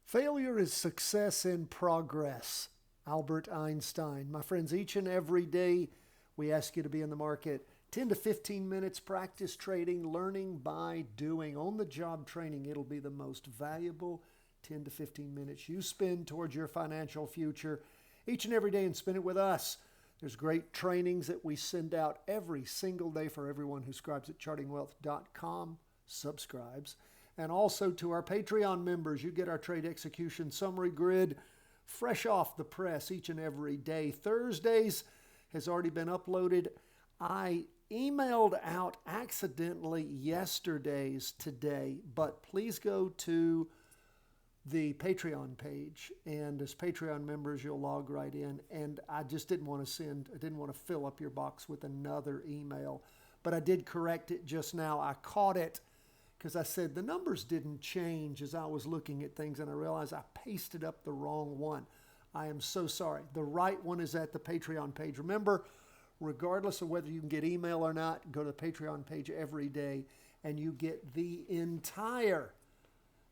Failure is success in progress. Albert Einstein. My friends, each and every day we ask you to be in the market 10 to 15 minutes, practice trading, learning by doing. On-the-job training, it'll be the most valuable 10 to 15 minutes you spend towards your financial future each and every day, and spend it with us. There's great trainings that we send out every single day for everyone who subscribes at chartingwealth.com, subscribes. And also to our Patreon members, you get our trade execution summary grid fresh off the press each and every day. Thursdays has already been uploaded. I emailed out accidentally yesterday's today, but please go to the Patreon page, and as Patreon members, you'll log right in. And I just didn't want to fill up your box with another email, but I did correct it just now. I caught it because I said the numbers didn't change as I was looking at things, and I realized I pasted up the wrong one. I am so sorry. The right one is at the Patreon page. Remember, regardless of whether you can get email or not, go to the Patreon page every day, and you get the entire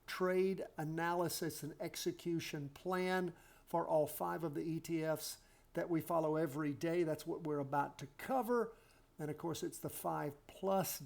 trade analysis and execution plan for all 5 of the ETFs that we follow every day. That's what we're about to cover. And of course, it's the 5+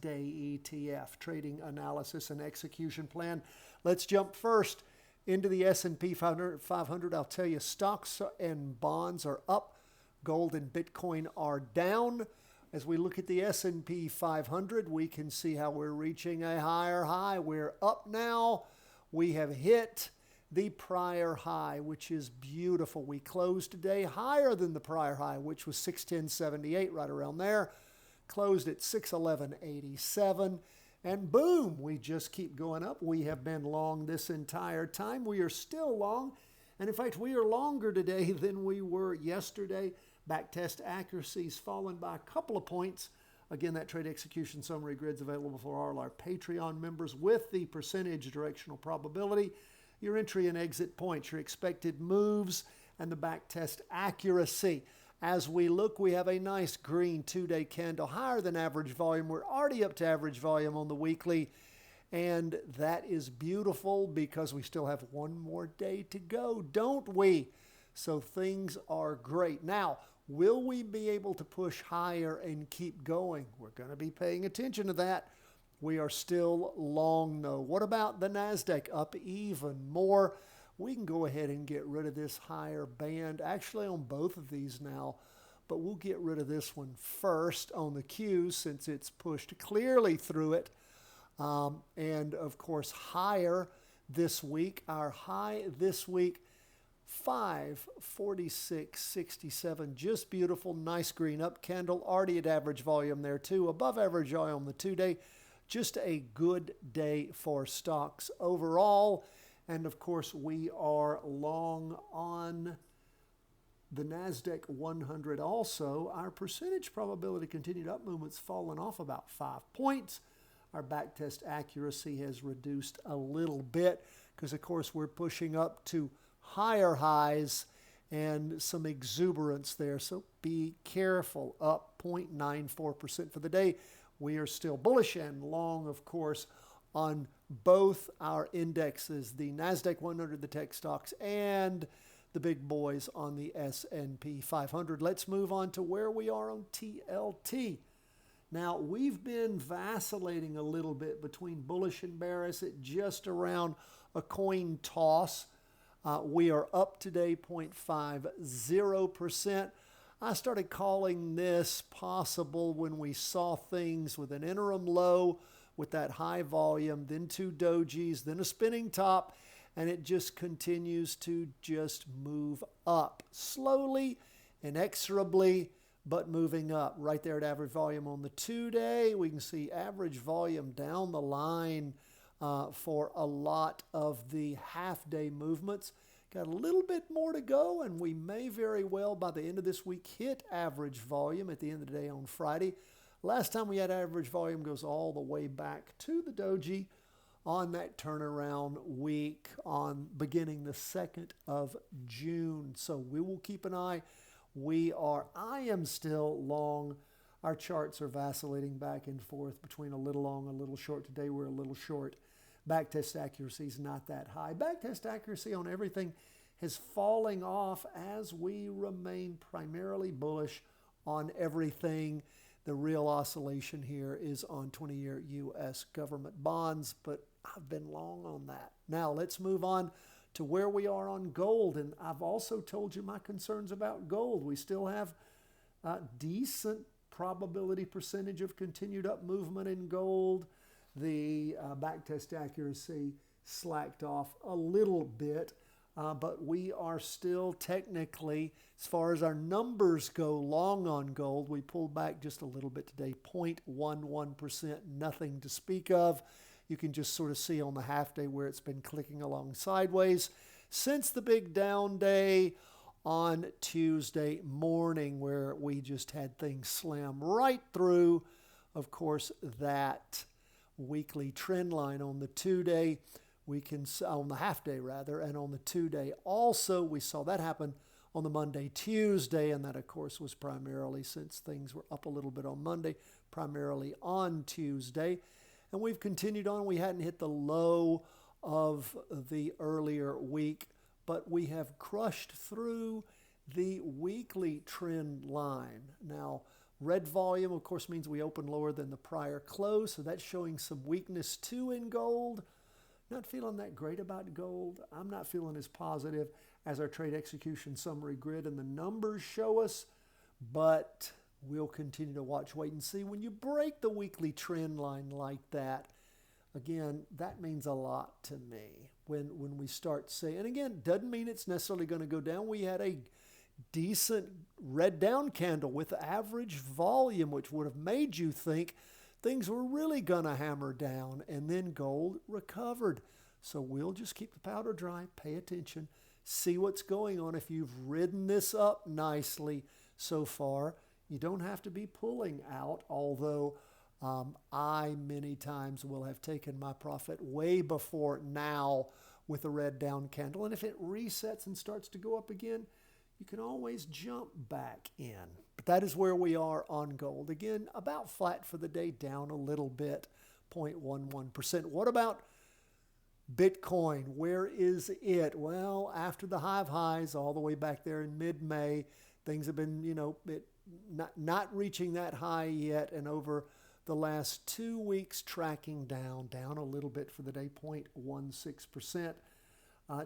day ETF, trading analysis and execution plan. Let's jump first into the S&P 500. I'll tell you, stocks and bonds are up. Gold and Bitcoin are down. As we look at the S&P 500, we can see how we're reaching a higher high. We're up now. We have hit the prior high, which is beautiful. We closed today higher than the prior high, which was 610.78, right around there. Closed at 611.87, and boom, we just keep going up. We have been long this entire time. We are still long, and in fact, we are longer today than we were yesterday. Backtest accuracy's fallen by a couple of points. Again, that trade execution summary grid's available for all our Patreon members with the percentage directional probability, your entry and exit points, your expected moves, and the backtest accuracy. As we look, we have a nice green 2-day candle, higher than average volume. We're already up to average volume on the weekly, and that is beautiful because we still have one more day to go, don't we? So things are great. Now, will we be able to push higher and keep going? We're going to be paying attention to that. We are still long, though. What about the NASDAQ? Up even more. We can go ahead and get rid of this higher band, actually on both of these now, but we'll get rid of this one first on the Q since it's pushed clearly through it. And of course, higher this week. Our high this week, 546.67, just beautiful, nice green up candle, already at average volume there too, above average volume on the 2-day. Just a good day for stocks overall. And of course, we are long on the NASDAQ 100 also. Our percentage probability continued up movement's fallen off about 5 points. Our backtest accuracy has reduced a little bit because, of course, we're pushing up to higher highs and some exuberance there. So be careful. Up 0.94% for the day. We are still bullish and long, of course, on both our indexes, the NASDAQ 100, the tech stocks, and the big boys on the S&P 500. Let's move on to where we are on TLT. Now, we've been vacillating a little bit between bullish and bearish at just around a coin toss. We are up today 0.50%. I started calling this possible when we saw things with an interim low with that high volume, then 2 dojis, then a spinning top, and it just continues to just move up slowly, inexorably, but moving up. Right there at average volume on the 2-day, we can see average volume down the line for a lot of the half-day movements. Got a little bit more to go, and we may very well, by the end of this week, hit average volume at the end of the day on Friday. Last time we had average volume goes all the way back to the doji on that turnaround week on beginning the 2nd of June. So we will keep an eye. I am still long. Our charts are vacillating back and forth between a little long, a little short. Today we're a little short. backtest accuracy is not that high. Backtest accuracy on everything is falling off as we remain primarily bullish on everything. The real oscillation here is on 20-year U.S. government bonds, but I've been long on that. Now let's move on to where we are on gold. And I've also told you my concerns about gold. We still have a decent probability percentage of continued up movement in gold. The backtest accuracy slacked off a little bit, but we are still technically, as far as our numbers go, long on gold. We pulled back just a little bit today, 0.11%, nothing to speak of. You can just sort of see on the half day where it's been clicking along sideways since the big down day on Tuesday morning, where we just had things slam right through, of course, that weekly trend line on the 2-day. We can, on the half day rather, and on the 2-day also. We saw that happen on the Monday, Tuesday, and that of course was primarily, since things were up a little bit on Monday, primarily on Tuesday. And we've continued on. We hadn't hit the low of the earlier week, but we have crushed through the weekly trend line. Now, red volume, of course, means we open lower than the prior close, so that's showing some weakness too in gold. Not feeling that great about gold. I'm not feeling as positive as our trade execution summary grid and the numbers show us, but we'll continue to watch, wait, and see. When you break the weekly trend line like that, again, that means a lot to me. When we start saying, and again, doesn't mean it's necessarily going to go down. We had a decent red down candle with average volume, which would have made you think things were really going to hammer down, and then gold recovered. So we'll just keep the powder dry, pay attention, see what's going on. If you've ridden this up nicely so far, you don't have to be pulling out, although I many times will have taken my profit way before now with a red down candle. And if it resets and starts to go up again, you can always jump back in. But that is where we are on gold. Again, about flat for the day, down a little bit, 0.11%. What about Bitcoin? Where is it? Well, after the high of highs all the way back there in mid-May, things have been, not reaching that high yet, and over the last 2 weeks tracking down a little bit for the day, 0.16%.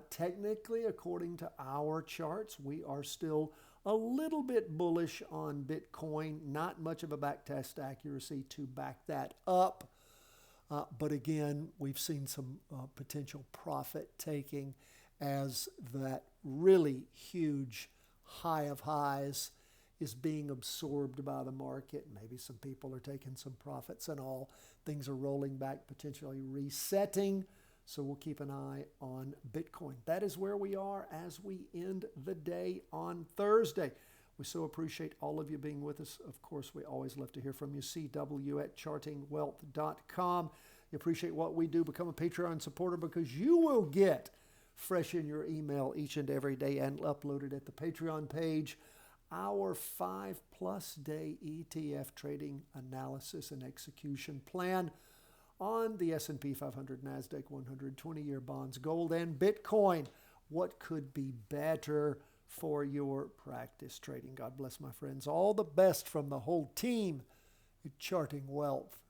Technically, according to our charts, we are still a little bit bullish on Bitcoin. Not much of a backtest accuracy to back that up. But again, we've seen some potential profit taking as that really huge high of highs is being absorbed by the market. Maybe some people are taking some profits and all. Things are rolling back, potentially resetting. So we'll keep an eye on Bitcoin. That is where we are as we end the day on Thursday. We so appreciate all of you being with us. Of course, we always love to hear from you. CW@chartingwealth.com. You appreciate what we do. Become a Patreon supporter, because you will get fresh in your email each and every day and uploaded at the Patreon page our 5+ day ETF trading analysis and execution plan on the S&P 500, NASDAQ 100, 20-year bonds, gold, and Bitcoin. What could be better for your practice trading? God bless, my friends. All the best from the whole team at Charting Wealth.